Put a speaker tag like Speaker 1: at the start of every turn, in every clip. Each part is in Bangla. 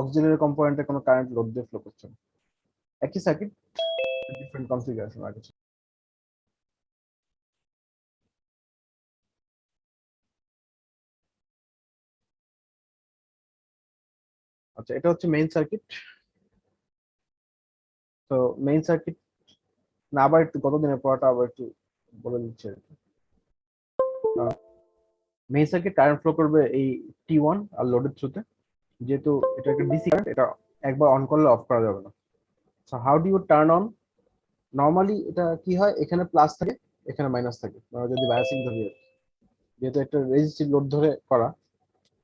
Speaker 1: অক্সিলারি কম্পোনেন্টে কোনো কারেন্ট লোড দিয়ে ফ্লো করছে না। একই সার্কিট, ডিফারেন্ট কনফিগারেশন আর কিছু। আচ্ছা, এটা হচ্ছে মেইন সার্কিট। তো মেইন সার্কিট না, আবার একটু গত দিনের পড়াটা আবার একটু বলে দিচ্ছে। মেইন সার্কিট কারেন্ট ফ্লো করবে এই T1 আর লোডের থ্রুতে। যেহেতু এটা একটা ডিসি কারেন্ট, এটা একবার অন করলে অফ করা যাবে না। So how do you turn on? Normally এটা কি হয়, এখানে প্লাস থাকে, এখানে মাইনাস থাকে। আমরা যদি বায়াসিং ধরি, যেহেতু একটা রেজিস্টিভ লোড ধরে করা,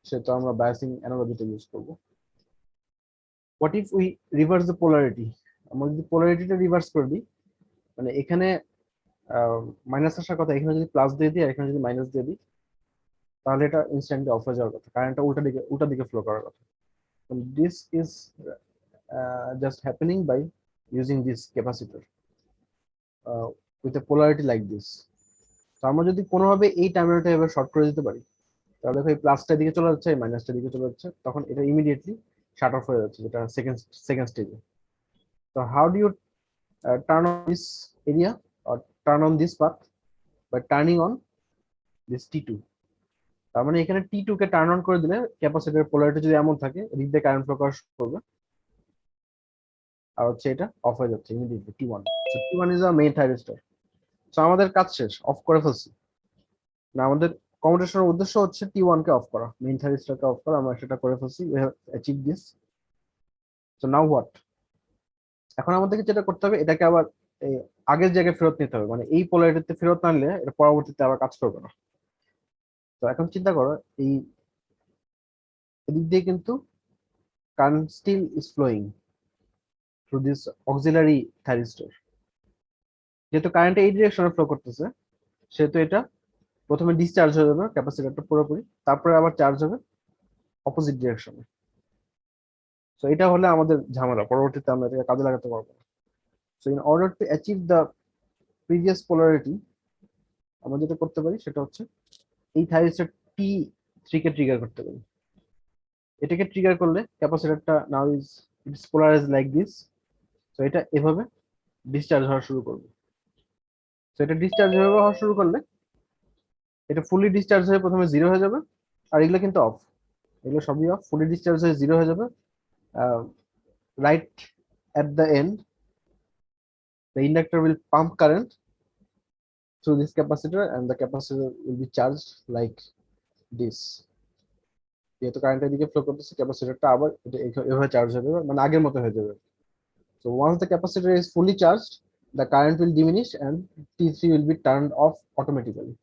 Speaker 1: সেটা আমরা বায়াসিং অ্যানালজিটা ইউজ করব। What if we reverse the polarity? আমরা যদি পোলারিটিটা রিভার্স করে দিই, মানে এখানে মাইনাস আসার কথা, এখানে যদি প্লাস দিয়ে দিই আর এখানে যদি মাইনাস দিয়ে দিই, তাহলে এটা ইনস্ট্যান্টলি অফ হয়ে যাওয়ার কথা, কারেন্টটা উল্টা দিকে ফ্লো করার কথা। This is just happening by using this capacitor with a polarity like this. তো আমরা যদি কোনোভাবে এই টার্মিনালটা এবার শর্ট করে দিতে পারি, তাহলে দেখো এই প্লাসটার দিকে চলে যাচ্ছে, এই মাইনাসটার দিকে চলে যাচ্ছে, তখন এটা ইমিডিয়েটলি শাট অফ হয়ে যাচ্ছে, যেটা সেকেন্ড স্টেজে। তো how do you turn on this area or turn on this path by turning on this T2? তার মানে এখানে T2 কে টার্ন অন করে দিলে ক্যাপাসিটরের পোলারিটি যদি এমন থাকে, এদিক দিয়ে কারেন্ট ফ্লো করা শুরু করবে, আর হচ্ছে এটা অফ হয়ে যাচ্ছে immediately T1। So T1 is our main thyristor. So আমাদের কাজ শেষ, অফ করে ফেলছি না। আমাদের কমিউটেশনের উদ্দেশ্য হচ্ছে T1 কে অফ করা, মেইন থাইরিস্টরকে অফ করা। আমরা সেটা করে ফেলছি, we have achieve this. So now what? এখন আমাদেরকে যেটা করতে হবে, এটাকে আবার এই আগের জায়গায় ফেরত নিতে হবে। মানে এই পোলারিটিতে ফেরত আনলে এটা পরবর্তীতে আবার কাজ করবে না। তো এখন চিন্তা করো, এই এদিক দিয়ে কিন্তু current still is flowing through this auxiliary thyristor. যেহেতু কারেন্ট এই ডিরেকশনে ফ্লো করতেছে, সেহেতু এটা প্রথমে ডিসচার্জ হয়ে যাবে ক্যাপাসিটরটা পুরোপুরি, তারপরে আবার চার্জ হবে অপোজিট ডিরেকশনে। সো এটা হলে আমাদের ঝামেলা, পরবর্তীতে আমরা এটাকে কাজে লাগাতে পারবো না। So in order to achieve the previous polarity, আমরা যেটা করতে পারি সেটা হচ্ছে এই থাইরিস্টর T3 কে ট্রিগার করতে পারি। এটাকে ট্রিগার করলে ক্যাপাসিটরটা now it's polarize like this. তো এটা এভাবে ডিসচার্জ হওয়া শুরু করবে। তো এটা ডিসচার্জ এভাবে হওয়া শুরু করলে এটা ফুলি ডিসচার্জ হয়ে প্রথমে 0 হয়ে যাবে, আর এগুলো কিন্তু অফ, এগুলো সবই অফ। ফুলি ডিসচার্জ হয়ে 0 হয়ে যাবে। Right at the end, the inductor will pump current through this capacitor and the capacitor will be charged like this. যেহেতু কারেন্টের দিকে ফ্লো করতেছে, ক্যাপাসিটরটা আবার এটা এভাবে চার্জ হয়ে যাবে, মানে আগের মতো হয়ে যাবে। So once the capacitor is fully charged, the current will diminish and T3 will be turned off automatically.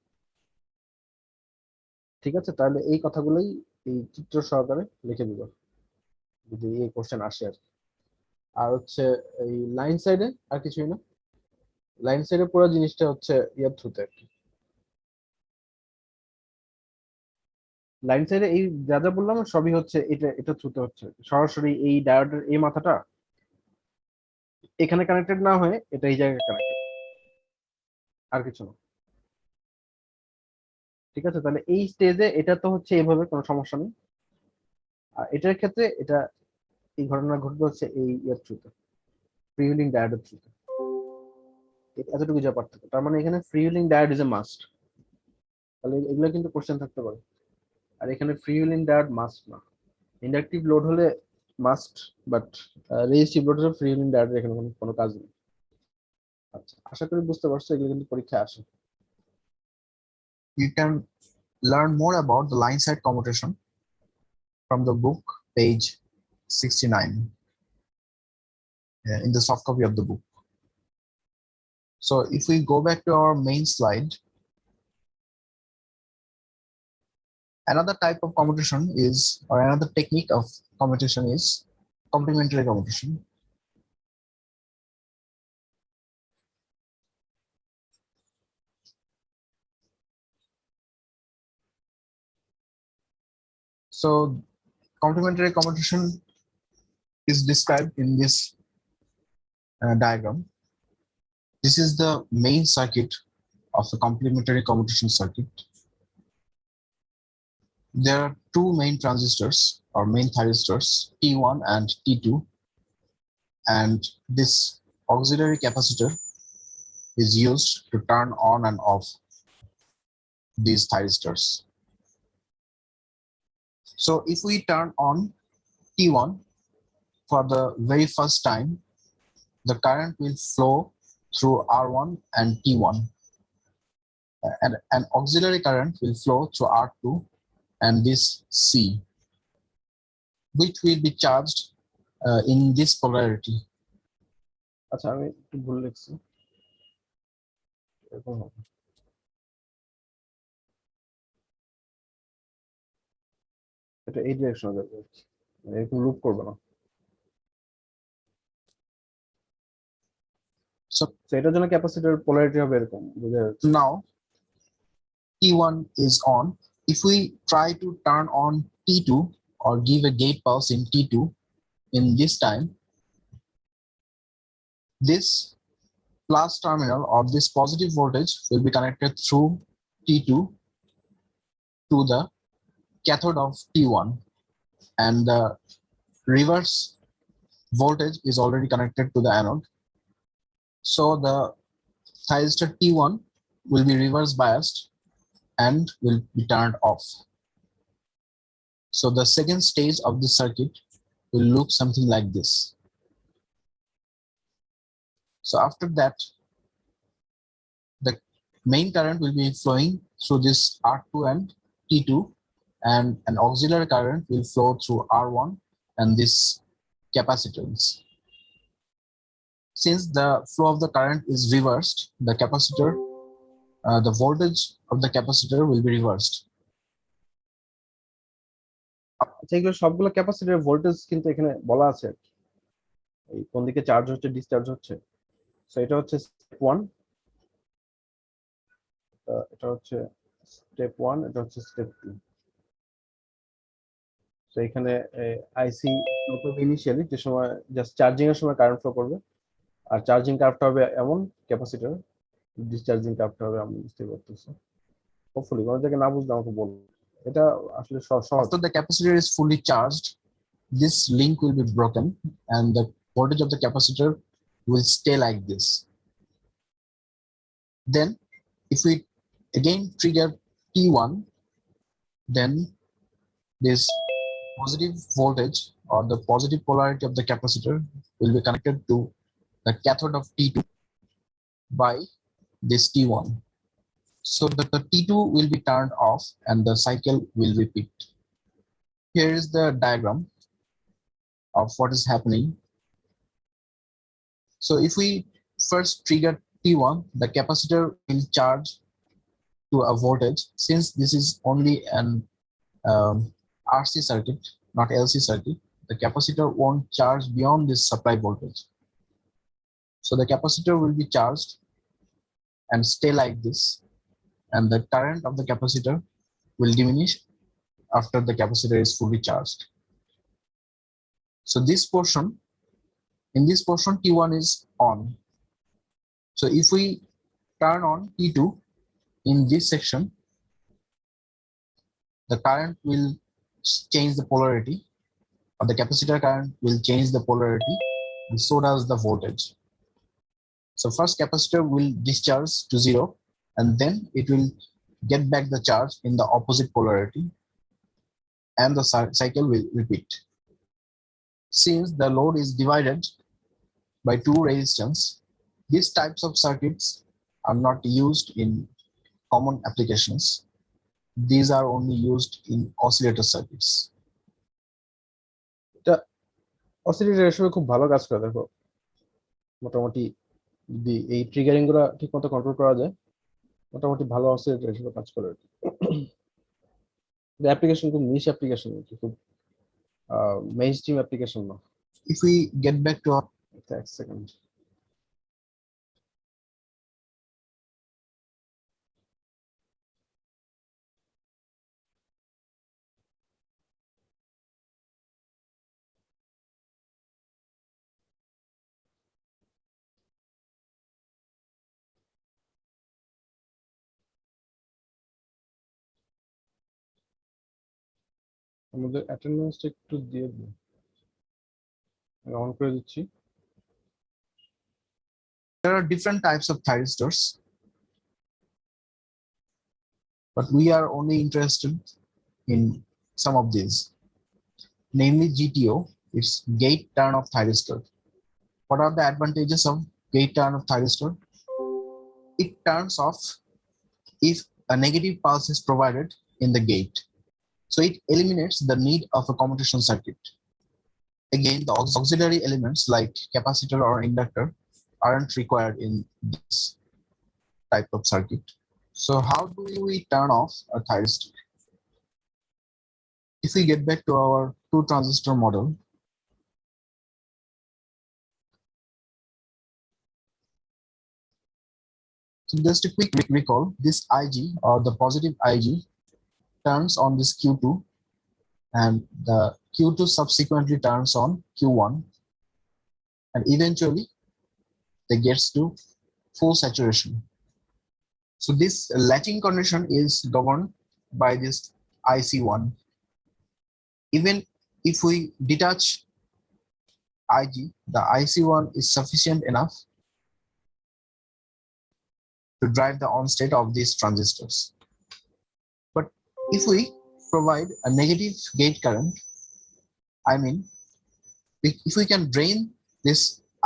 Speaker 1: ঠিক আছে, তাহলে এই কথাগুলোই এই চিত্র সহকারে লিখে দিব যদি এই কোশ্চেন আসে আর কি। আর হচ্ছে এই লাইন সাইডে আর কিছুই না, লাইন সাইডে পুরো জিনিসটা হচ্ছে ইয়ার থ্রুতে আর কি। লাইন সাইডে এই যা যা বললাম সবই হচ্ছে এটা থ্রুতে হচ্ছে, সরাসরি এই ডায়োডের এই মাথাটা এখানে কানেক্টেড না হয়ে এটা এই জায়গায় কানেক্টেড, আর কিছু না। ঠিক আছে, তাহলে এই স্টেজে এটা তো হচ্ছে এইভাবে, কোনো সমস্যা নেই। আর এটার ক্ষেত্রে এটা এই ঘটনা ঘটবে হচ্ছে এই ইয়ার থ্রুতে, ফ্রি হুইলিং ডায়োডের থ্রুতে। এতটুকু যা পার্থক্য। তার মানে এখানে free wheeling diode is a must. তাহলে এগুলো কিন্তু কোশ্চেন থাকতে পারে। আর এখানে ফ্রি হুইলিং ডায়োড মাস্ট না। ইন্ডাকটিভ লোড হলে মাস্ট, বাট রেজিস্টিভ লোড হলে ফ্রি হুইলিং ডায়োডের এখানে কোনো কাজ নেই। আচ্ছা, আশা করি বুঝতে পারছো, এগুলো কিন্তু পরীক্ষায় আসে।
Speaker 2: You can learn more about the line side commutation from the book, page 69, in the soft copy of the book. So if we go back to our main slide, another type of commutation is, or another technique of commutation is complementary commutation. So complementary commutation is described in this diagram. This is the main circuit of the complementary commutation circuit. There are two main transistors or main thyristors T1 and T2, and this auxiliary capacitor is used to turn on and off these thyristors. So if we turn on T1 for the very first time, the current will flow through R1 and T1, and an auxiliary current will flow through R2 and this C, which will be charged in this polarity.
Speaker 1: আচ্ছা আমি একটু ভুল লিখছি, এরকম হবে। এটা এই ডিরেকশনে যাবে, এরকম লুপ করবে না।
Speaker 2: So
Speaker 1: এটার জন্য ক্যাপাসিটর পোলারিটি হবে এরকম, বুঝা যাচ্ছে?
Speaker 2: now T1 is on. If we try to turn on T2 or give a gate pulse in T2 in this time, this plus terminal or this positive voltage will be connected through T2 to the cathode of T1, and the reverse voltage is already connected to the anode. So the thyristor T1 will be reverse biased and will be turned off. So the second stage of the circuit will look something like this. So after that, the main current will be flowing through this R2 and T2, and an auxiliary current will flow through R1 and this capacitance. Since the flow of the current is reversed, the capacitor, the voltage of the capacitor will be reversed.
Speaker 1: আচ্ছা এগুলো সবগুলো ক্যাপাসিটরের ভোল্টেজ কিন্তু এখানে বলা আছে, এই কোন দিকে চার্জ হচ্ছে ডিসচার্জ হচ্ছে। সো এটা হচ্ছে স্টেপ 1, এটা হচ্ছে স্টেপ 1, এটা হচ্ছে স্টেপ 2। সো এখানে আইসি ফ্লো করবে ইনিশিয়ালি, যে সময় জাস্ট চার্জিং এর সময় কারেন্ট ফ্লো করবে, আর চার্জিং কার্ভটা হবে এমন, ক্যাপাসিটর ডিসচার্জিং কার্ভটা হবে আমি বুঝতে পারতেছি। হোপফুলি কোনো জায়গায় না বুঝলে আমাকে বলবো, এটা আসলে সহজ।
Speaker 2: After the capacitor is fully charged, this link will be broken and the voltage of the capacitor will stay like this. Then if we again trigger T1, then this positive voltage or the positive polarity of the capacitor will be connected to the cathode of T2 by this T1. So that the T2 will be turned off and the cycle will repeat. Here is the diagram of what is happening. So if we first trigger T1, the capacitor will charge to a voltage. Since this is only an RC circuit, not LC circuit, the capacitor won't charge beyond this supply voltage. So the capacitor will be charged and stay like this, and the current of the capacitor will diminish after the capacitor is fully charged. So this portion, in this portion, T1 is on. So if we turn on T2 in this section, the current will change the polarity, or the capacitor current will change the polarity, and so does the voltage. So first capacitor will discharge to 0, and then it will get back the charge in the opposite polarity, and the cycle will repeat. Since the load is divided by two resistance, these types of circuits are not used in common applications. These are only used in oscillator circuits.
Speaker 1: Oscillator আসলে খুব ভালো কাজ করে, দেখো মোটামুটি যদি এই ট্রিগারিং গুলো ঠিকমতো কন্ট্রোল করা যায়, মোটামুটি ভালো অসিলেটর হিসেবে কাজ করে। অ্যাপ্লিকেশন খুব নিশ অ্যাপ্লিকেশন, খুব মেইনস্ট্রিম অ্যাপ্লিকেশন না।
Speaker 2: If we get back to our
Speaker 1: এক সেকেন্ড, আমাদের অ্যাটেন্ডেন্সটা একটু দিয়ে দিন, অন করে দিচ্ছি।
Speaker 2: There are different types of thyristors, but we are only interested in some of these, namely GTO. It's gate turn off thyristor. What are the advantages of gate turn off thyristor? It turns off if a negative pulse is provided in the gate. So it eliminates the need of a commutation circuit. Again, the auxiliary elements like capacitor or inductor aren't required in this type of circuit. So how do we turn off a thyristor? If we get back to our two transistor model, so just a quick recall, this IG or the positive IG turns on this Q2 and the Q2 subsequently turns on Q1 and eventually they gets to full saturation. So this latching condition is governed by this IC1. Even if we detach IG, the IC1 is sufficient enough to drive the on state of these transistors. But if we provide a negative gate current, I mean, if we can drain this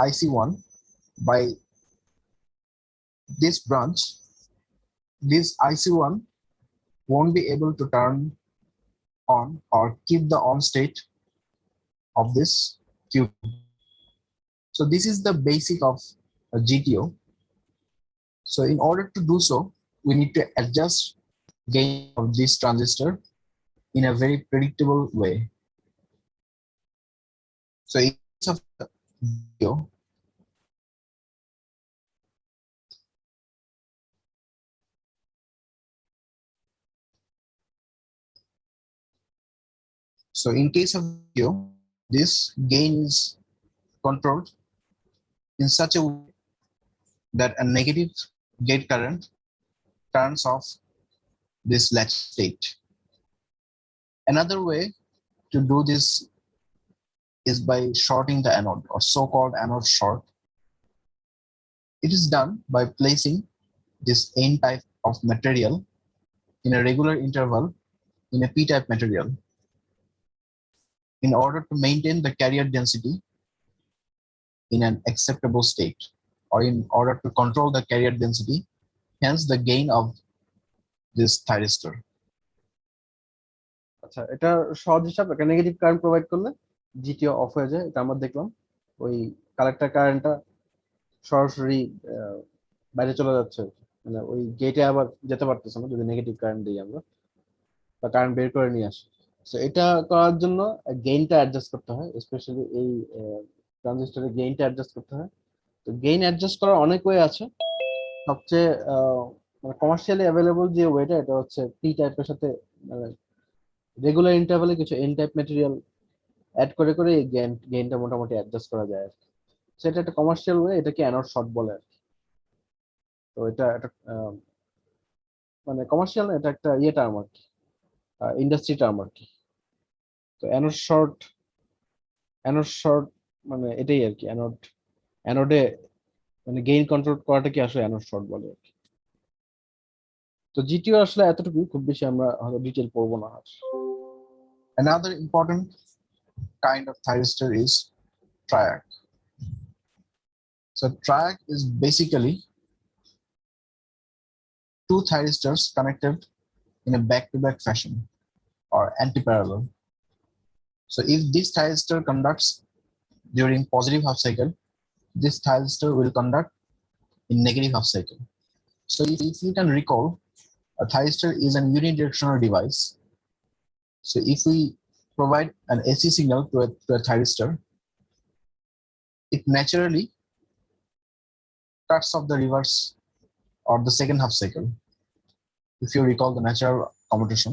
Speaker 2: IC1 by this branch, this IC1 won't be able to turn on or keep the on state of this Q. So this is the basic of a GTO. So in order to do so, we need to adjust gain of this transistor in a very predictable way. So in case of GTO, so in case of GTO, this gain is controlled in such a way that a negative gate current turns off this latch state. Another way to do this is by shorting the anode or so-called anode short. It is done by placing this N-type of material in a regular interval in a P-type material in order to maintain the carrier density in an acceptable state or in order to control the carrier density, hence the gain of this thyristor.
Speaker 1: আচ্ছা, এটা সহজ হিসাব, একটা নেগেটিভ কারেন্ট প্রোভাইড করলে জিটিও অফ হয়ে যায়, এটা আমরা দেখলাম। ওই কালেক্টর কারেন্টটা সরাসরি বাইরে চলে যাচ্ছে, মানে ওই গেটে আবার যেতে পারতেছে না যদি নেগেটিভ কারেন্ট দিই আমরা, বা কারেন্ট বের করে নিয়ে আসি। তো এটা করার জন্য গেইনটা অ্যাডজাস্ট করতে হয়, স্পেশালি এই ট্রানজিস্টরের গেইনটা অ্যাডজাস্ট করতে হয়। তো গেইন অ্যাডজাস্ট করার অনেক ওয়ে আছে। সবচেয়ে মানে কমার্শিয়ালি অ্যাভেলেবল যে ওয়েটা, এটা হচ্ছে পি টাইপের সাথে মানে রেগুলার ইন্টারভালে কিছু এন টাইপ ম্যাটেরিয়াল অ্যাড করে করে এই গেইনটা মোটামুটি অ্যাডজাস্ট করা যায় আর কি। সেটা একটা কমার্শিয়াল ওয়ে, এটাকে অ্যানোড শর্ট বলে আর কি। তো এটা একটা মানে কমার্শিয়াল, এটা একটা ইয়ে টার্ম আর কি, ইন্ডাস্ট্রি টার্ম আর কি। তো অ্যানোড শর্ট মানে এটাই আর কি, অ্যানোডে মানে গেইন কন্ট্রোল করাটা কি আসলে অ্যানোড শর্ট বলে আর কি। তো জিটিও আসলে এতটুকু, খুব বেশি আমরা হয়তো ডিটেল পড়বো না আর।
Speaker 2: Another important kind of thyristor is triac. So triac is basically two thyristors connected in a back-to-back fashion or anti-parallel. So if this thyristor conducts during positive half cycle, this thyristor will conduct in negative half cycle. So if you can recall, a thyristor is an unidirectional device. So if we provide an AC signal to a thyristor, it naturally cuts off the reverse or the second half cycle. If you recall the natural commutation,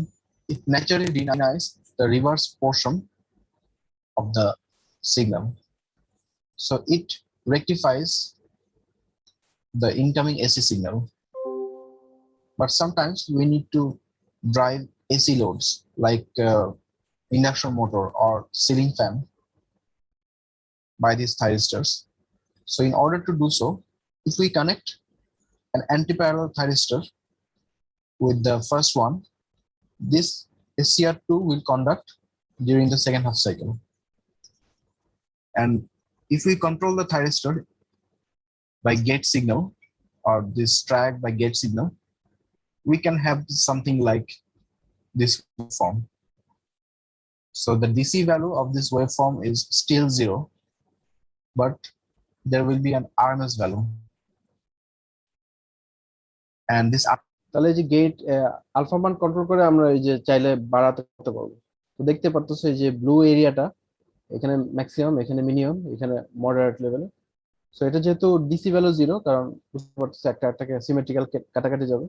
Speaker 2: it naturally denies the reverse portion of the signal. So it rectifies the incoming AC signal. But sometimes we need to drive AC loads like induction motor or ceiling fan by these thyristors. So in order to do so, if we connect an anti-parallel thyristor with the first one, this SCR2 will conduct during the second half cycle. And if we control the thyristor by gate signal or this track by gate signal, we can have something like this waveform. So the DC value of this waveform is still 0, but there will be an RMS value. And this
Speaker 1: তাহলে এই যে গেট আলফা মান কন্ট্রোল করে আমরা এই যে চাইলে বাড়াতে করতে পারবো। তো দেখতে পারতেছো এই যে ব্লু এরিয়াটা এখানে ম্যাক্সিমাম, এখানে মিনিমাম, এখানে মডারেট লেভেলে। সো এটা যেহেতু ডিসি ভ্যালু 0, কারণ বুঝতে পারতেছো একটা একটাকে সিমেট্রিক্যাল কাটাকাটি যাবে।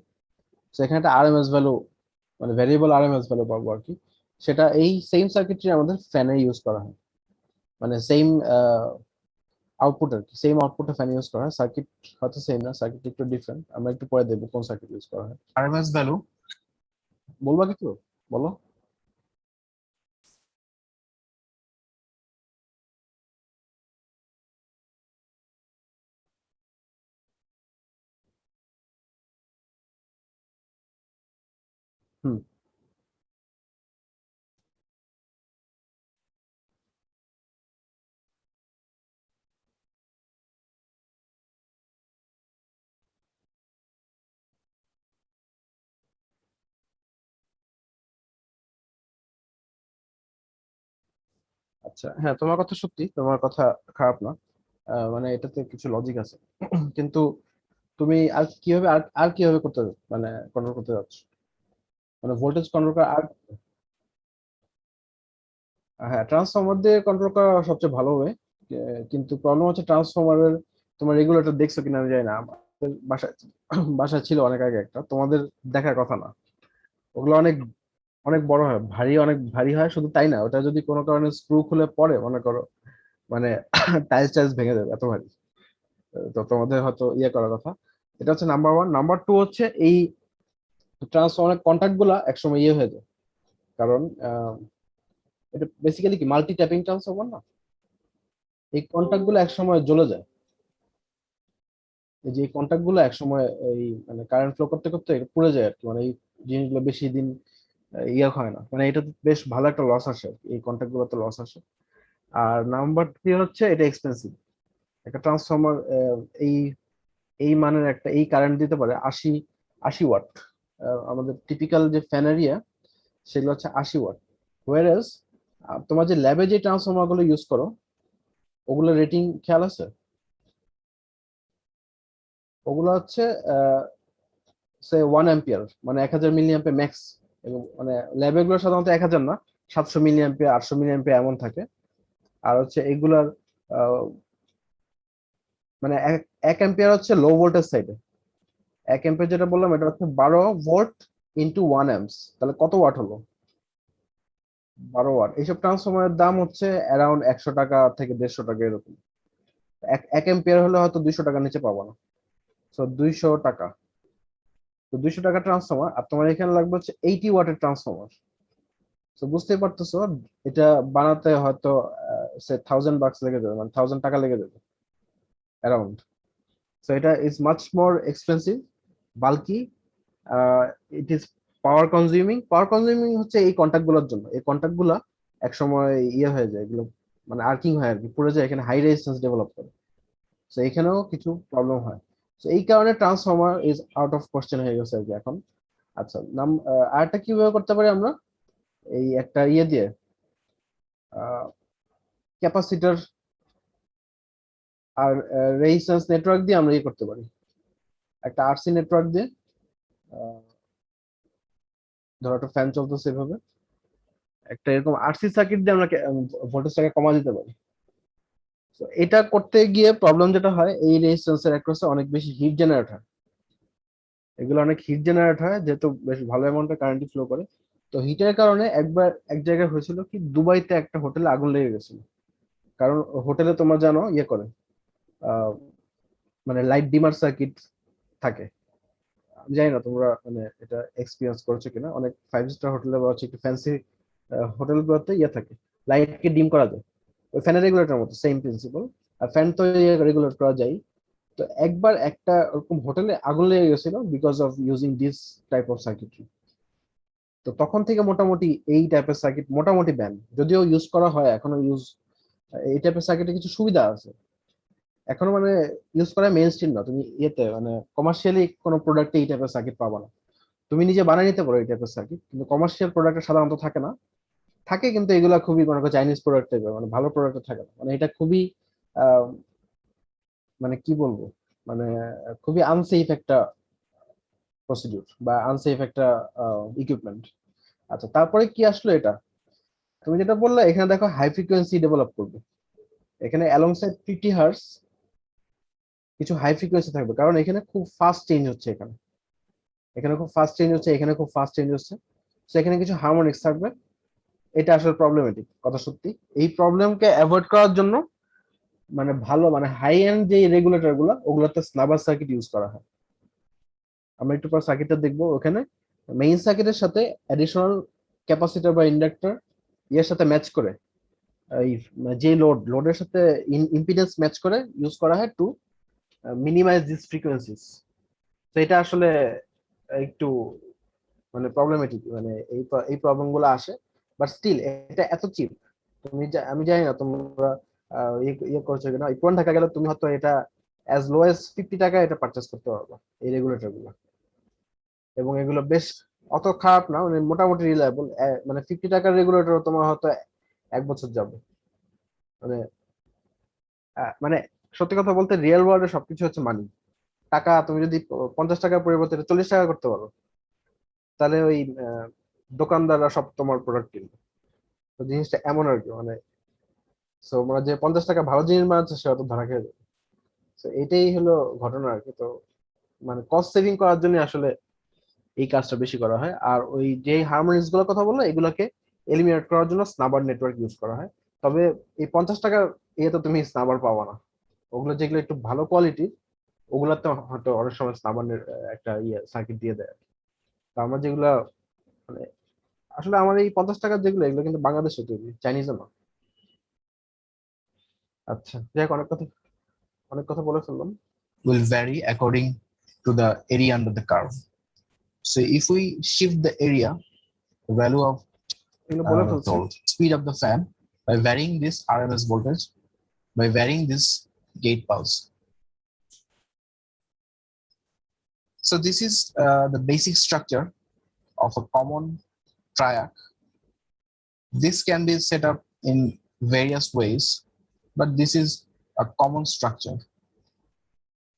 Speaker 1: সো এখানে একটা আরএমএস ভ্যালু, মানে ভ্যারিয়েবল আরএমএস ভ্যালু পাবো আর কি। সেটা এই সেম সার্কিটরি আমাদের ফ্যানে ইউজ করা হয়, মানে সেম আউটপুট আর কি, সেম আউটপুটে ফ্যান ইউজ করা হয়। সার্কিট হয়তো সেম না, সার্কিট একটু ডিফারেন্ট, আমরা একটু পরে দেখবো কোন সার্কিট ইউজ করা হয়।
Speaker 2: RMS value,
Speaker 1: বলবা কিছু, বলো। হুম। আচ্ছা, হ্যাঁ, তোমার কথা সত্যি, তোমার কথা খারাপ না। মানে এটাতে কিছু লজিক আছে। কিন্তু তুমি আর কিভাবে আর কিভাবে করতে, মানে কন্ট্রোল করতে যাচ্ছ, মানে ভোল্টেজ কন্ট্রোল করা আর। হ্যাঁ, ট্রান্সফরমার দিয়ে কন্ট্রোল করা সবচেয়ে ভালো হবে। কিন্তু প্রবলেম হচ্ছে ট্রান্সফরমারের, তোমার রেগুলেটর দেখছো কিনা আমি জানি না। আমাদের বাসায় বাসায় ছিল অনেক আগে একটা, তোমাদের দেখার কথা না। ওগুলো অনেক অনেক বড় হয়, ভারী, অনেক ভারী হয়। শুধু তাই না, ওটা যদি কোনো কারণে স্ক্রু খুলে পড়ে মনে করো, মানে টাইলস টাইলস ভেঙে যাবে, এত ভারী। তো তোমাদের হয়তো ইয়ে করার কথা। এটা হচ্ছে নাম্বার ওয়ান। নাম্বার টু হচ্ছে এই ট্রান্সফরমারের কন্ট্যাক্ট গুলা একসময় ইয়ে হয়ে যায়। কারণ এটা বেসিক্যালি কি মাল্টি ট্যাপিং ট্রান্সফরমার না, এই কন্ট্যাক্ট গুলো একসময় জ্বলে যায়। এই যে কন্ট্যাক্ট গুলো একসময় এই মানে কারেন্ট ফ্লো করতে করতে এটা পুড়ে যায় আর কি, মানে এই জিনিসগুলো বেশি দিন ইয়ে হয় না, মানে এটা বেশ ভালো একটা লস আসে আর কি, এই কন্ট্যাক্ট গুলোতে লস আসে। আর নাম্বার থ্রি হচ্ছে এটা এক্সপেন্সিভ। একটা ট্রান্সফরমার এই এই মানের একটা এই কারেন্ট দিতে পারে 80 ওয়াট। আমাদের টিপিক্যাল যে ফ্যান এরিয়া সেগুলো হচ্ছে 80 ওয়াট। হোয়ারেস তোমার যে ল্যাবে যে ট্রান্সফরমার গুলো ইউজ করো ওগুলো রেটিং খেয়াল আছে? ওগুলো হচ্ছে সে 1 অ্যাম্পিয়ার, মানে 1000 মিলি অ্যাম্পিয়ার ম্যাক্স। এবং মানে ল্যাবে গুলো সাধারণত 1000 না, 700 মিলি অ্যাম্পিয়ার, 800 মিলি অ্যাম্পিয়ার এমন থাকে। আর হচ্ছে এগুলার আহ, মানে 1 অ্যাম্পিয়ার হচ্ছে লো ভোল্টেজ সাইডে। 1 অ্যাম্পিয়ার যেটা বললাম এটা হচ্ছে 12 ভোল্ট ইন্টু 1 অ্যাম্পস, তাহলে কত ওয়াট হলো? 12 ওয়াট। এইসব ট্রান্সফরমারের দাম হচ্ছে অ্যারাউন্ড 100 টাকা থেকে 150 টাকা এরকম। এক এম্পিয়ার হলে হয়তো 200 টাকার নিচে পাবো না। তো 200 টাকা, তো 200 টাকা ট্রান্সফরমার, আর তোমার এখানে লাগবে হচ্ছে 80 ওয়াটের ট্রান্সফরমার। তো বুঝতেই পারতেছো এটা বানাতে হয়তো সে 1000 বাক্স লেগে যাবে, মানে 1000 টাকা লেগে যাবে অ্যারাউন্ড। সো এটা is much more expensive, bulky, it is power consuming হচ্ছে এই কন্ট্যাক্ট গুলোর জন্য। এই কন্ট্যাক্ট গুলা একসময় ইয়ে হয়ে যায়, এগুলো মানে আর্কিং হয় আর কি, পুড়ে যায়, এখানে হাই রেজিস্ট্যান্স ডেভেলপ করে। তো এখানেও কিছু প্রবলেম হয়। তো এই কারণে transformer is out of question হয়ে গেছে আর কি এখন। আচ্ছা, আরেকটা কিভাবে করতে পারি আমরা, এই একটা ইয়ে দিয়ে ক্যাপাসিটর আর রেজিস্ট্যান্স নেটওয়ার্ক দিয়ে আমরা ইয়ে করতে পারি। একটা আরসি নেটওয়ার্ক দিয়ে আহ, ধরো একটা ফ্যান চলতেছে এভাবে, একটা এরকম আরসি সার্কিট দিয়ে আমরা ভোল্টেজটাকে কমা দিতে পারি। তো এটা করতে গিয়ে প্রবলেম যেটা হয়, এই রেজিস্ট্যান্সের অ্যাক্রসে অনেক বেশি হিট জেনারেট হয়। এগুলো অনেক হিট জেনারেট হয় যেহেতু বেশ ভালো অ্যামাউন্টে কারেন্ট ফ্লো করে। তো হিটের কারণে একবার এক জায়গায় হয়েছিল কি, দুবাইতে একটা হোটেলে আগুন লেগে গেছিল। কারণ হোটেলে তোমার জানো ইয়ে করে, আহ, মানে লাইট ডিমার সার্কিট থাকে। আমি জানি না তোমরা মানে এটা এক্সপিরিয়েন্স করেছো কিনা, অনেক 5 স্টার হোটেলে বা হচ্ছে একটু ফ্যান্সি হোটেলগুলোতে ইয়ে থাকে, লাইটকে ডিম করা যায়, ওই ফ্যানের রেগুলেটর মতো সেম প্রিন্সিপাল। আর ফ্যান তো রেগুলেট করা যায়। তো একবার একটা ওরকম হোটেলে আগুন লেগে গেছিল because of using this type of circuitry. তো তখন থেকে মোটামুটি এই টাইপের সার্কিট মোটামুটি ব্যান, যদিও ইউজ করা হয় এখনো ইউজ, এই টাইপের সার্কিটে কিছু সুবিধা আছে এখনো, মানে ইউজ করা মেইন স্ট্রিম না, তুমি ইয়েতে মানে কমার্শিয়ালি কোনো প্রোডাক্টে এই টাইপের সার্কিট পাবা না। তুমি নিজে বানিয়ে নিতে পারো এই টাইপের সার্কিট, কিন্তু কমার্শিয়াল প্রোডাক্টে সাধারণত থাকে না। থাকে কিন্তু এগুলা খুবই মনে করো চাইনিজ প্রোডাক্ট টাইপের, মানে ভালো প্রোডাক্ট থাকে না, মানে এটা খুবই আহ, মানে কি বলবো, মানে খুবই আনসেফ একটা প্রসিডিউর বা আনসেফ একটা ইকুইপমেন্ট। আচ্ছা, তারপরে কি আসলো এটা, তুমি যেটা বললে এখানে দেখো হাই ফ্রিকোয়েন্সি ডেভেলপ করবে, এখানে অ্যালংসাইড 50 হার্স কিছু হাই ফ্রিকোয়েন্সি থাকবে, কারণ এখানে খুব ফাস্ট চেঞ্জ হচ্ছে, এখানে এখানে খুব ফাস্ট চেঞ্জ হচ্ছে, এখানে খুব ফাস্ট চেঞ্জ হচ্ছে। তো এখানে কিছু হারমোনিক্স থাকবে, এটা আসলে প্রবলেমেটিক কথা সত্যি। এই প্রবলেমকে অ্যাভয়েড করার জন্য মানে ভালো মানে হাই এন্ড যে রেগুলেটর গুলো ওগুলোতে স্নাবার সার্কিট ইউজ করা হয়। আমরা একটু পর সার্কিটটা দেখবো, ওখানে মেইন সার্কিটের সাথে অ্যাডিশনাল ক্যাপাসিটর বা ইন্ডাক্টর ইয়ের সাথে ম্যাচ করে, এই যে লোডের সাথে ইম্পিডেন্স ম্যাচ করে ইউজ করা হয় টু মিনিমাইজ দিস ফ্রিকোয়েন্সিস। তো এটা আসলে একটু মানে প্রবলেমেটিক, মানে এই প্রবলেম গুলো আসে, বাট স্টিল এটা এত চিপ। আমি জানি না তোমরা ইয়ে করছো কিনা, পুরান ঢাকা গেলে তুমি হয়তো এটা অ্যাজ লো এস 50 টাকা এটা পারচেস করতে পারবে এই রেগুলেটর গুলো। এবং এগুলো বেশ অত খারাপ না, মানে মোটামুটি রিলায়েবল। মানে 50 টাকার রেগুলেটর তোমার হয়তো 1 বছর যাবে। মানে মানে সত্যি কথা বলতে রিয়েল ওয়ার্ল্ডে সবকিছু হচ্ছে মানি। টাকা তুমি যদি 50 টাকার পরিবর্তে 40 টাকা করতে পারো, তাহলে ওই দোকানদাররা সব তোমার প্রোডাক্ট কিনবে। তো জিনিসটা এমন আর কি, মানে সো মানে যে 50 টাকা ভালো জিনিস বানাচ্ছে সে হয়তো ধরা খেয়ে যাবে। তো এটাই হলো ঘটনা আর কি। তো মানে কস্ট সেভিং করার জন্য আসলে এই কাজটা বেশি করা হয়। আর ওই যে হারমোনিক্স গুলোর কথা বললো এগুলোকে এলিমিনেট করার জন্য স্নাবার নেটওয়ার্ক ইউজ করা হয়। তবে এই 50 টাকার ইয়েতে তুমি স্নাবার পাবা না, ওগুলো যেগুলো একটু ভালো কোয়ালিটির ওগুলাতে হয়তো অনেক সময় স্নাবানের একটা ইয়ে সার্কিট দিয়ে দেয়। তো আমরা যেগুলা মানে আসলে আমার এই 50 টাকার যেগুলো এগুলো কিন্তু বাংলাদেশে তৈরি, চাইনিজও না। আচ্ছা, যাই হোক, অনেক কথা বলে ফেললাম।
Speaker 2: Will vary according to the area under the curve. So if we shift the area, the value of
Speaker 1: এগুলো বলে ফেলছি।
Speaker 2: the speed of the fan by varying this RMS voltage, by varying this gate pulse. So this is the basic structure of a common triac. This can be set up in various ways, but this is a common structure.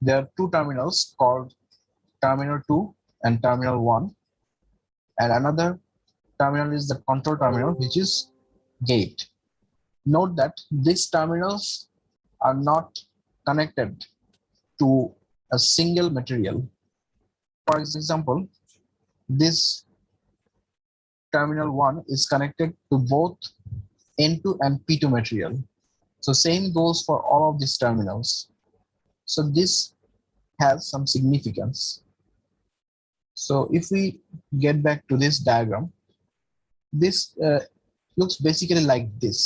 Speaker 2: There are two terminals called terminal 2 and terminal 1, and another terminal is the control terminal, which is gate. Note that these terminals are not connected to a single material. For example, this terminal 1 is connected to both N2 and P2 material. So same goes for all of these terminals. So this has some significance. So if we get back to this diagram, this looks basically like this: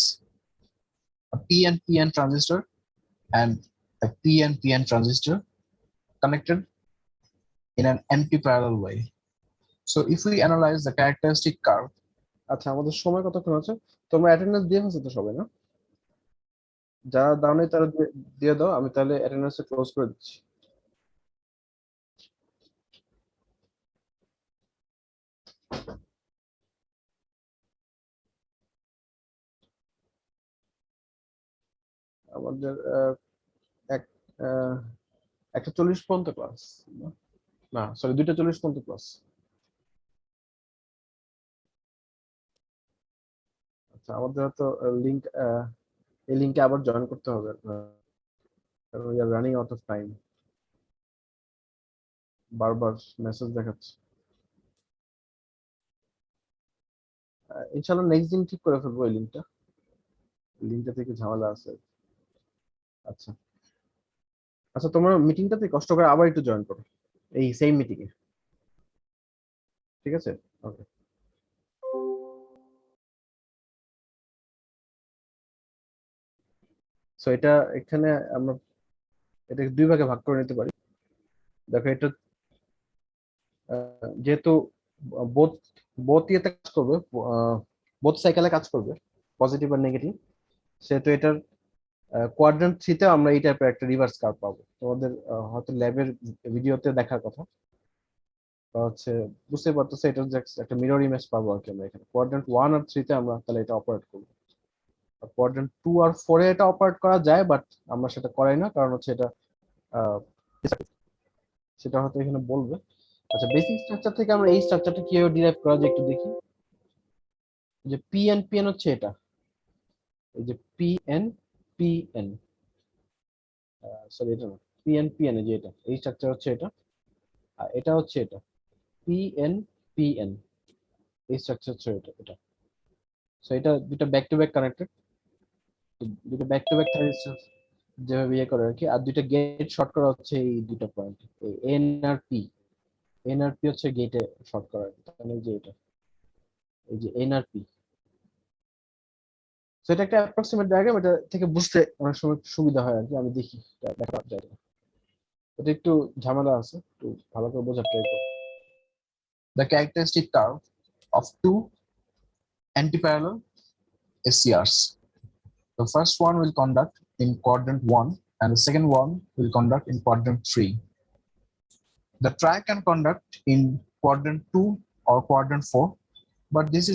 Speaker 2: a PN-PN transistor and a PN-PN transistor connected in an anti-parallel way. So if we analyze the characteristic curve,
Speaker 1: আচ্ছা, আমাদের সময় কতক্ষণ আছে? তোমরা অ্যাটেন্ডেন্স দিয়ে ফেলছো তো সবাই, না? যারা দাও নাই তারা দিয়ে দাও, আমি তাহলে অ্যাটেন্ডেন্স ক্লোজ করে দিচ্ছি। আমাদের এক আহ, 1:40 পর্যন্ত ক্লাস, না সরি 2:40 পর্যন্ত ক্লাস। আচ্ছা, আমাদের তো লিংক, এই লিংকে আবার জয়েন করতে হবে, কারণ we are running out of time. বারবার মেসেজ দেখাচ্ছে। ইনশাআল্লাহ নেক্সট দিন ঠিক করে ফেলবো এই লিঙ্কটা থেকে ঝামেলা আছে। আচ্ছা আচ্ছা, তোমরা মিটিংটাতে কষ্ট করে আবার একটু জয়েন করো, এই সেম মিটিং এ। ঠিক আছে, ওকে। সো এটা এখানে আমরা এটাকে দুই ভাগে ভাগ করে নিতে পারি। দেখো এটা যেহেতু বোথ বোথ ইয়েতে কাজ করবে, বোথ সাইকেলে কাজ করবে, পজিটিভ আর নেগেটিভ, সেহেতু এটার কোয়াড্রেন্ট থ্রিতে আমরা এই টাইপের একটা রিভার্স কার্ভ পাবো। তোমাদের হয়তো ল্যাবের ভিডিওতে দেখার কথা, বা হচ্ছে বুঝতে পারতেছে এটা একটা মিরর ইমেজ পাবো আর কি। আমরা এখানে কোয়াড্রেন্ট ওয়ান আর থ্রিতে আমরা তাহলে এটা অপারেট করবো। কোয়াড্রেন্ট টু আর ফোরে এটা অপারেট করা যায়, বাট আমরা সেটা করাই না, কারণ হচ্ছে এটা আহ, সেটা হয়তো এখানে বলবে। আচ্ছা, বেসিক স্ট্রাকচার থেকে আমরা এই স্ট্রাকচারটা কিভাবে ডিরাইভ করা যায় একটু দেখি। যে পিএন হচ্ছে এটা, এই যে পিএন, সরি এটা না, পিএন যে এটা, এই স্ট্রাকচার হচ্ছে এটা, আর এটা হচ্ছে এটা পিএন, এই স্ট্রাকচার হচ্ছে এটা। সো এটা দুটো ব্যাক টু ব্যাক কানেক্টেড, দুটো ব্যাক টু ব্যাক যেভাবে ইয়ে করে আর কি। আর দুইটা গেট শর্ট করা হচ্ছে এই দুটো পয়েন্ট, এই এনআরপি হচ্ছে গেটে শর্ট করা, তাহলে যে এটা, এই যে এনআরপি। তো এটা একটা অ্যাপ্রক্সিমেট ডায়াগ্রাম, এটা থেকে বুঝতে অনেক সময় সুবিধা হয় আর কি। আমি দেখি এটা দেখা যায় না। এটা একটু ঝামেলা আছে, একটু ভালো করে বোঝার ট্রাই করো।
Speaker 2: The characteristic curve of two antiparallel SCRs. The first one will conduct in quadrant 1 and the second one will conduct in quadrant 3. The track can conduct in quadrant 2 or quadrant 4, but this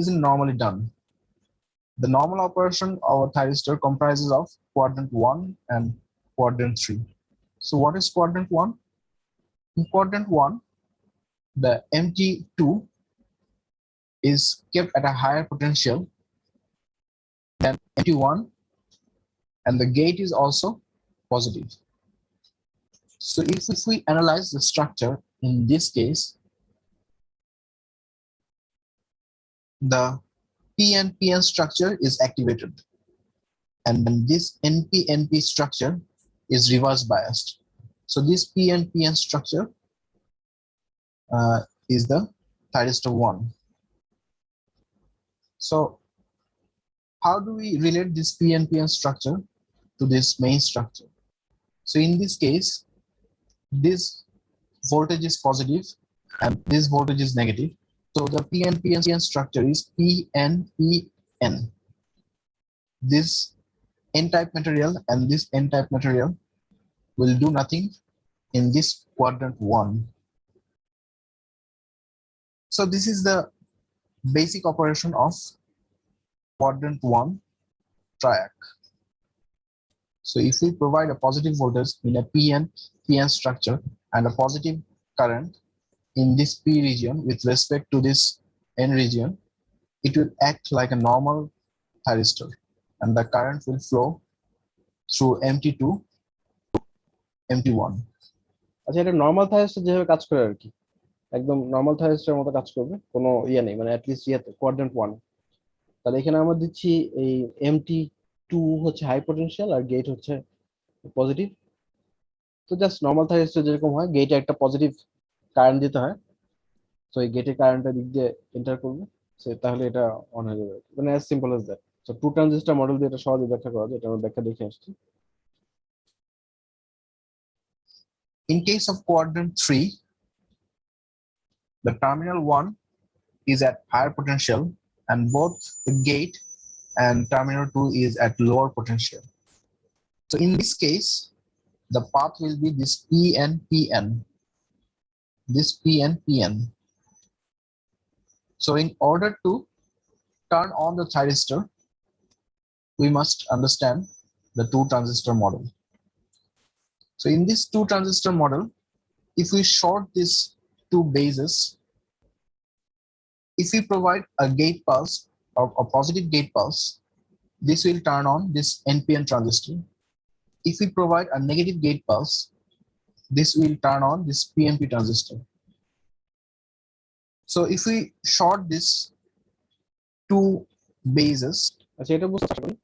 Speaker 2: isn't normally done. The normal operation of a thyristor comprises of quadrant 1 and quadrant 3. So what is quadrant 1? In quadrant 1, the MT2 is kept at a higher potential than MT1 and the gate is also positive. So if we analyze the structure in this case, the PNPN structure is activated and then this NPNP structure is reverse biased. So this PNPN structure is the thyristor 1. So how do we relate this PNPN structure to this main structure? So in this case, this voltage is positive and this voltage is negative. So the PNPN structure is PNPN. This N-type material and this N-type material will do nothing in this quadrant 1. So this is the basic operation of quadrant 1 triac. So if we provide a positive voltage in a PN structure and a positive current in this P region with respect to this N region, it will act like a normal thyristor and the current will flow through MT2, MT1.
Speaker 1: আচ্ছা, এটা নর্মাল থাইরিস্টর যেভাবে কাজ করে আর কি, একদম নর্মাল থাইরিস্টরের মতো কাজ করবে, কোনো ইয়ে নেই, মানে অ্যাটলিস্ট ইয়েতে কোয়াড্রেন্ট ওয়ান। তাহলে এখানে আমরা দিচ্ছি এই MT2 হচ্ছে হাই পটেনশিয়াল আর গেট হচ্ছে পজিটিভ। তো জাস্ট নর্মাল থাইরিস্টর যেরকম হয়, গেটে একটা পজিটিভ কারেন্ট দিতে হয়, তো এই গেটে কারেন্টের দিক দিয়ে এন্টার করবে, তাহলে এটা অন হয়ে যাবে, মানে অ্যাজ সিম্পল অ্যাজ দ্যাট। তো টু ট্রানজিস্টর মডেল দিয়ে এটা সহজে ব্যাখ্যা করা যায়, এটা আমরা ব্যাখ্যা দেখে আসছি।
Speaker 2: In case of quadrant 3, the terminal 1 is at higher potential and both the gate and terminal 2 is at lower potential. So in this case, the path will be this PNPN, this PNPN. So in order to turn on the thyristor, we must understand the two transistor model. So in this two transistor model, if we short these two bases, if we provide a gate pulse or a positive gate pulse, this will turn on this NPN transistor. If we provide a negative gate pulse, this will turn on this PNP transistor. So if we short this two bases,
Speaker 1: আচ্ছা, এটা বুঝতে পারবেন।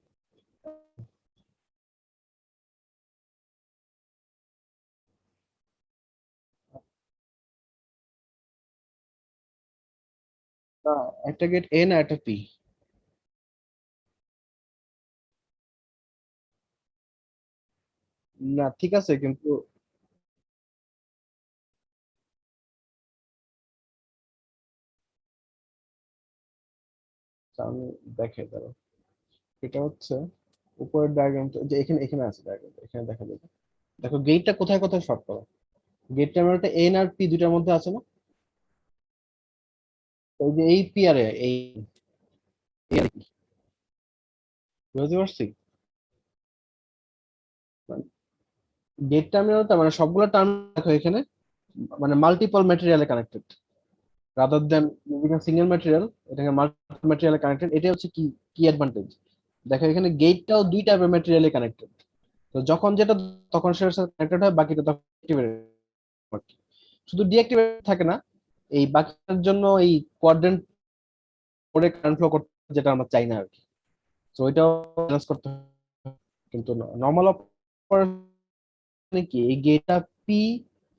Speaker 1: একটা গেট এন আর একটা পি। না ঠিক আছে, কিন্তু আমি দেখে দাঁড়াও, এটা হচ্ছে উপরের ডায়াগ্রাম, যে এখানে এখানে আছে ডায়াগ্রাম, এখানে দেখা যাবে। দেখো গেটটা কোথায় কোথায় শর্ট করা, গেটটা আমার একটা এন আর পি দুইটার মধ্যে আছে না? তো এই যে এই পি আর এ, এই বুঝতে পারছি। গেট টার্মিনালটা মানে সবগুলো টার্মিনাল দেখো এখানে মানে মাল্টিপল ম্যাটেরিয়ালে connected, rather than single material, এটাকে মাল্টি ম্যাটেরিয়ালে কানেক্টেড। এটা হচ্ছে কি কি অ্যাডভান্টেজ, দেখো এখানে গেটটাও দুই টাইপের ম্যাটেরিয়ালে কানেক্টেড। তো যখন যেটা তখন সেটার সাথে কানেক্টেড হয়, বাকিটা তখন activated হয়। শুধু ডিঅ্যাক্টিভেট থাকে না, এই বাকিটার জন্য এই কোয়াড্রেন্ট করে কারেন্ট ফ্লো করতে, যেটা আমরা চাই না আর কি। তো ওইটাও ব্যালেন্স করতে হয়। কিন্তু নর্মাল অপারেশনে কি এই গেটটা পি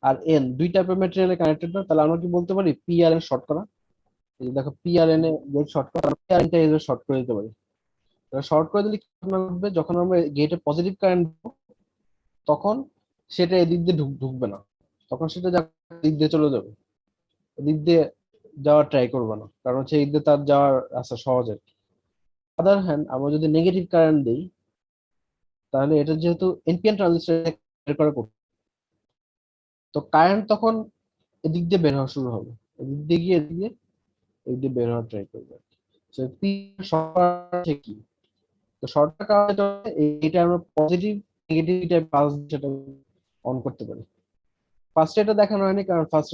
Speaker 1: আর এন দুই টাইপের ম্যাটেরিয়ালে কানেক্টেড না, তাহলে আমরা কি বলতে পারি পি আর এন শর্ট করা। এই যে দেখো পি আর এন এ গেট শর্ট করা, পি আর এনটা এভাবে শর্ট করে দিতে পারি। শর্ট করে দিলে কি ঘটবে, যখন আমরা গেটে পজিটিভ কারেন্ট তখন সেটা এদিক দিয়ে ঢুকবে না, তখন সেটা দিক দিয়ে চলে যাবে, এদিক দিয়ে যাওয়ার ট্রাই করবে না, কারণ হচ্ছে এই দিক দিয়ে তার যাওয়ার রাস্তা সহজ আর কি। আদার হ্যান্ড আমরা যদি নেগেটিভ কারেন্ট দিই, তাহলে এটা যেহেতু এনপিএন ট্রানজিস্টর করা করবে, তো কারেন্ট তখন এদিক দিয়ে বের হওয়া শুরু হবে, এদিক দিয়ে গিয়ে এদিক দিয়ে এদিক দিয়ে বের হওয়ার ট্রাই করবে। তো পি শর্ট কি, তো শর্টটা কারণে এইটা আমরা পজিটিভ নেগেটিভ টাইপ পালস সেটা অন করতে পারি। ফার্স্টে এটা দেখানো হয়নি, কারণ ফার্স্ট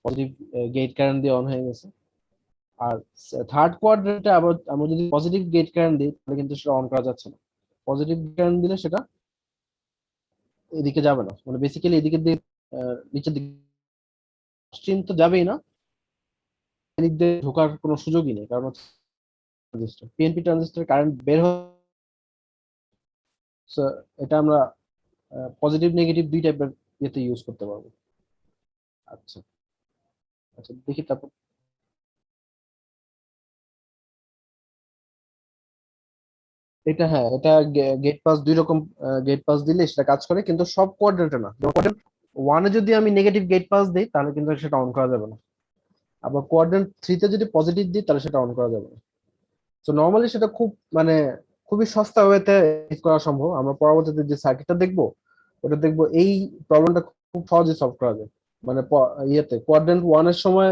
Speaker 1: পজিটিভ গেট কারেন্ট দিয়ে অন হয়ে গেছে। আর থার্ড কোয়াড্রেন্টে আবার আমরা যদি পজিটিভ গেট কারেন্ট দিই, তাহলে কিন্তু সেটা অন করা যাচ্ছে না। পজিটিভ কারেন্ট দিলে সেটা এদিকে যাবে না, মানে বেসিক্যালি এদিকে দিয়ে নিচের দিকে স্ট্রিম তো যাবেই না, এদিক দিয়ে ঢোকার কোনো সুযোগই নেই, কারণ ট্রানজিস্টর পিএনপি ট্রানজিস্টর কারেন্ট বের হয়। So, এটা আমরা পজিটিভ নেগেটিভ দুই টাইপের ইয়েতে ইউজ করতে পারবো। আচ্ছা, আচ্ছা দেখি তারপর। এটা হ্যাঁ, এটা গেট পাস দুই রকম, গেট পাস দিলে সেটা কাজ করে, কিন্তু সব কোয়াড্রেন্টে না। কোয়াড্রেন্ট ওয়ানে যদি আমি নেগেটিভ গেট পাস দিই, তাহলে কিন্তু সেটা অন করা যাবে না। আবার কোয়াড্রেন্ট থ্রিতে যদি পজিটিভ দিই, তাহলে সেটা অন করা যাবে না। তো নর্মালি সেটা খুব মানে খুবই সস্তা ওয়েতে করা সম্ভব। আমরা পরবর্তীতে যে সার্কিটটা দেখবো, ওটা দেখবো এই প্রবলেমটা খুব সহজে সলভ করা যায়। মানে ইয়েতে কোয়াড্রেন্ট ওয়ানের সময়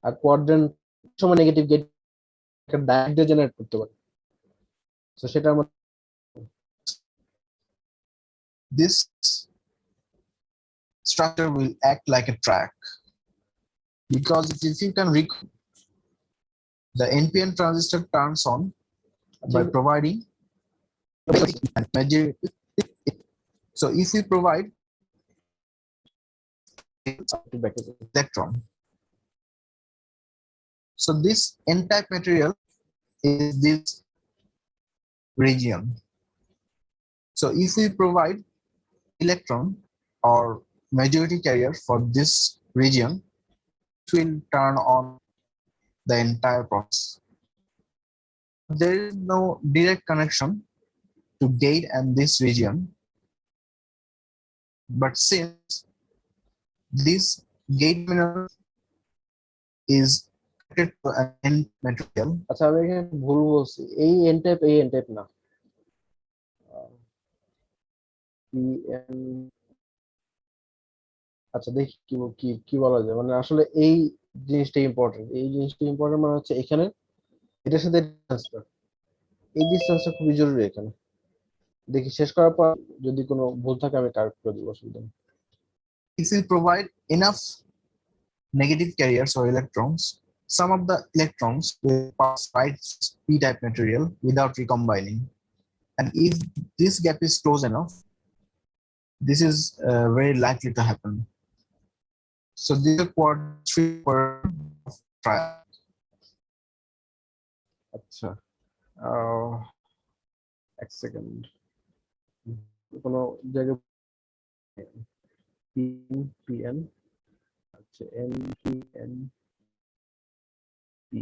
Speaker 1: আর কোয়াড্রেন্ট সময় নেগেটিভ গেট ডাইরেক্ট দিয়ে জেনারেট করতে পারি। তো সেটা আমার
Speaker 2: This structure will act like a track because if you can recall, the NPN transistor turns on by providing major. So if we provide electron, so this n-type material is this region. So if we provide electron or majority carrier for this region, it will turn on the entire process. There is no direct connection to gate and this region, but since this gate mineral is connected to an N material.
Speaker 1: আচ্ছা আমি এখানে ভুল বলছি, এই এন টাইপ এই এন টাইপ না, PN আচ্ছা দেখি কি কি কি বলা যায়, মানে আসলে এই জিনিসটা ইম্পর্টেন্ট, এই জিনিসটা ইম্পর্টেন্ট, মানে হচ্ছে এখানে এটার সাথে ডিস্টেন্সটা, এই ডিস্টেন্সটা খুবই জরুরি এখানে। দেখি শেষ করার পর যদি কোনো ভুল থাকে আমি কারেক্ট করে দিব, অসুবিধা নেই।
Speaker 2: If we provide enough negative carriers or electrons, some of the electrons will pass right p-type material without recombining. And if this gap is close enough, this is very likely to happen. So this is quad 3 per trial.
Speaker 1: আচ্ছা এক সেকেন্ড, কোনো জায়গায় পিএন, আচ্ছা এন পি এন পি,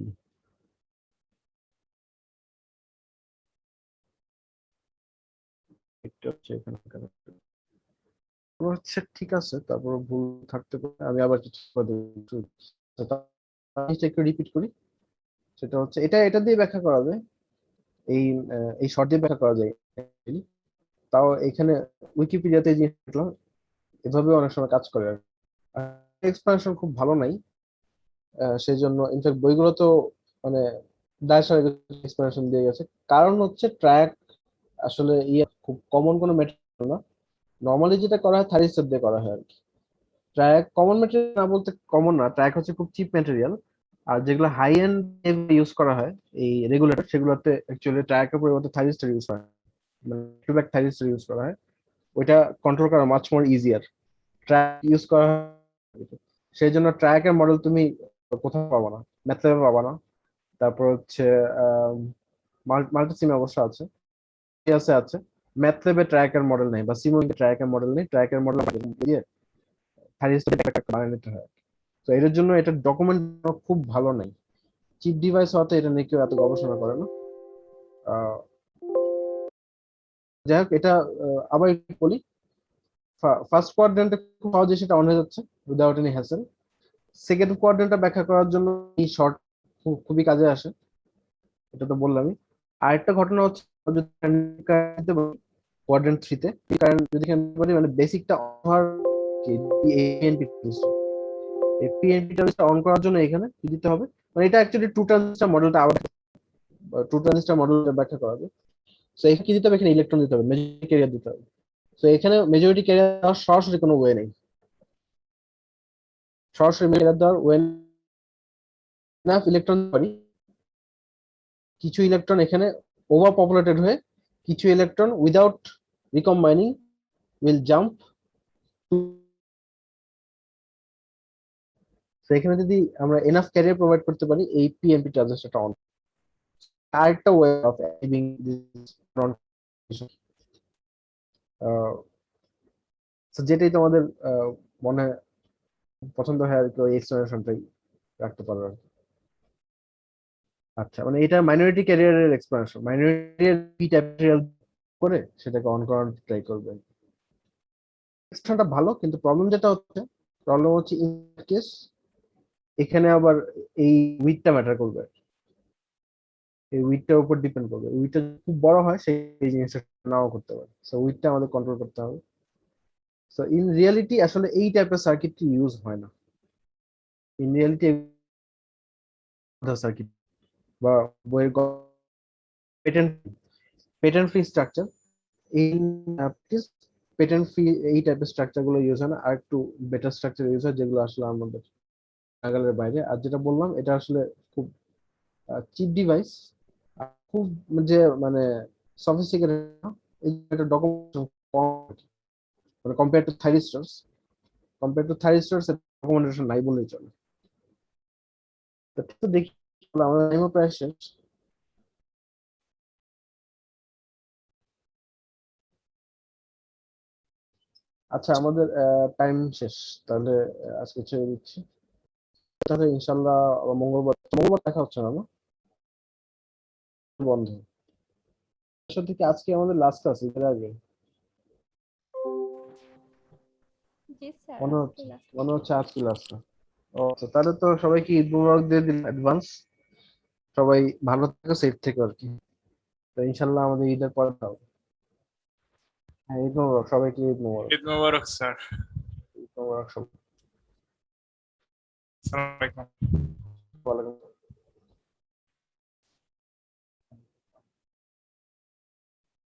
Speaker 1: এটা হচ্ছে এখানে আমার হচ্ছে ঠিক আছে, তারপর ভুল থাকতে পারে, আমি আবার কিছু করে দেবো। একটু রিপিট করি। সেটা হচ্ছে এটা এটা দিয়ে ব্যাখ্যা করা যায়, এই এই শর্ট দিয়ে ব্যাখ্যা করা যায়। তাও এখানে উইকিপিডিয়াতে যে দেখলাম এভাবে অনেক সময় কাজ করে আর এক্সপ্লেনেশন খুব ভালো নাই, সেই জন্য ইনফ্যাক্ট বইগুলো তো মানে ডাইরেকশন এক্সপ্লেনেশন দিয়ে গেছে। কারণ হচ্ছে ট্র্যাক আসলে ইয়ে খুব কমন কোনো ম্যাটেরিয়াল না, নর্মালি যেটা করা হয় থার্ড দিয়ে করা হয় আর কি। ট্র্যাক কমন ম্যাটেরিয়াল না বলতে কমন না, ট্র্যাক হচ্ছে খুব চিপ ম্যাটেরিয়াল। আর যেগুলো হাই এন্ড ইউজ করা হয় এই রেগুলেটর, সেগুলোতে অ্যাকচুয়ালি ট্র্যাকের পরিবর্তে থাইরিস্টার ইউজ করা হয়, মানে টু ব্যাক থাইরিস্টার ইউজ করা হয়। ওইটা কন্ট্রোল করা much more easier. Track use করা হয়, সেই জন্য ট্র্যাকের মডেল তুমি কোথাও পাবা না, ম্যাথল্যাবে পাবা না। তারপর হচ্ছে মাল্টিসিমে অবশ্য আছে, আছে আছে। ম্যাথল্যাবে ট্র্যাকের মডেল নেই, বা সিমুইং ট্র্যাকের মডেল নেই, ট্র্যাকের মডেল দিয়ে থাইরিস্টার বানিয়ে নিতে হয়। তো এটার জন্য এটা ডকুমেন্ট খুব ভালো নাই, চিপ ডিভাইস হওয়াতে এটা নিয়ে কেউ এত গবেষণা করে না। আহ, যাই হোক, এটা আবার একটু বলি। ফার্স্ট কোয়াড্রেন্টে খুব সহজে সেটা অন হয়ে যাচ্ছে উইদাউট এনি হ্যাসেল। সেকেন্ড কোয়াড্রেন্টটা ব্যাখ্যা করার জন্য এই শর্ট খুবই কাজে আসে, এটা তো বললামই। আরেকটা ঘটনা হচ্ছে কোয়াড্রেন্ট থ্রিতে যদি বলি মানে বেসিকটা এই পিএনপি অন করার জন্য এখানে কি দিতে হবে, মানে এটা অ্যাকচুয়ালি টু ট্রানজিস্টর মডেলটা আবার টু ট্রানজিস্টর মডেলটা ব্যাখ্যা করা যায়। তো এখানে কি দিতে হবে, এখানে ইলেকট্রন দিতে হবে, মেজরিটি ক্যারিয়ার দিতে হবে। তো এখানে মেজরিটি ক্যারিয়ার দেওয়ার সরাসরি কোনো ওয়ে নেই, সরাসরি ক্যারিয়ার দেওয়ার ওয়ে না। ইলেকট্রন পারি, কিছু ইলেকট্রন এখানে ওভার পপুলেটেড হয়ে কিছু ইলেকট্রন উইদাউট রিকম্বাইনিং উইল জাম্প। তো এখানে যদি আমরা এনাফ ক্যারিয়ার প্রোভাইড করতে পারি, এই পিএমপি ট্রানজিস্টরটা অন। আরেকটা ওয়ে অফ অ্যাচিভিং দিস নন, যেটাই তোমাদের মনে পছন্দ হয় আর কি, ওই এক্সপ্লেনেশনটাই রাখতে পারো আর কি। আচ্ছা, মানে এটা মাইনরিটি ক্যারিয়ারের এক্সপ্লেনেশন, মাইনরিটি পি টাইপ করে সেটাকে অন করার ট্রাই করবে। এক্সপ্লেনেশনটা ভালো, কিন্তু প্রবলেম হচ্ছে ইন কেস এখানে আবার এই উইথটা ম্যাটার করবে, এই উইথটার উপর ডিপেন্ড করবে। উইথটা খুব বড় হয় সেই জিনিসটা নাও করতে পারে, সো উইথটা আমাদের কন্ট্রোল করতে হবে। সো ইন রিয়ালিটি আসলে এই টাইপের সার্কিট ইউজ হয় না। ইন রিয়ালিটি সার্কিট বা বইয়ের patent patent free structure, in patent free এই টাইপের স্ট্রাকচার গুলো ইউজ হয় না, আর একটু বেটার স্ট্রাকচার ইউজ হয় যেগুলো আসলে আমাদের নাগালের বাইরে। আর যেটা বললাম এটা আসলে খুব চিপ ডিভাইস, খুব যে মানে সফিস্টিকেটেড, এই একটা ডকুমেন্টেশন কম, মানে কম্পেয়ার টু থাইরিস্টার্স ডকুমেন্টেশন নাই বললেই চলে। তো ঠিক আছে, দেখি আমাদের টাইমও প্রায় শেষ। আচ্ছা, আমাদের টাইম শেষ, তাহলে আজকে ছেড়ে দিচ্ছি। তাহলে ইনশাল্লাহ আবার মঙ্গলবার দেখা হচ্ছে না, না? বন্ধ আসলে থেকে আজকে আমাদের লাস্ট ক্লাস, এর আগে
Speaker 3: জি স্যার,
Speaker 1: মনে
Speaker 3: আজকে
Speaker 1: হচ্ছে
Speaker 3: লাস্ট।
Speaker 1: মনে হচ্ছে আজকে লাস্ট। ও আচ্ছা, তাহলে তো সবাইকে ঈদ মুবারক দিয়ে দিন অ্যাডভান্স। সবাই ভালো থেকে সেফ থেকে আর কি। তো ইনশাল্লাহ আমাদের ঈদের পরে হবে। হ্যাঁ, ঈদ মুবারক সবাইকে, ঈদ মুবারক।
Speaker 4: ঈদ মোবারক স্যার।
Speaker 1: ঈদ মুবারক সবাই।
Speaker 4: আসসালামু আলাইকুম।
Speaker 1: ওয়ালাইকুম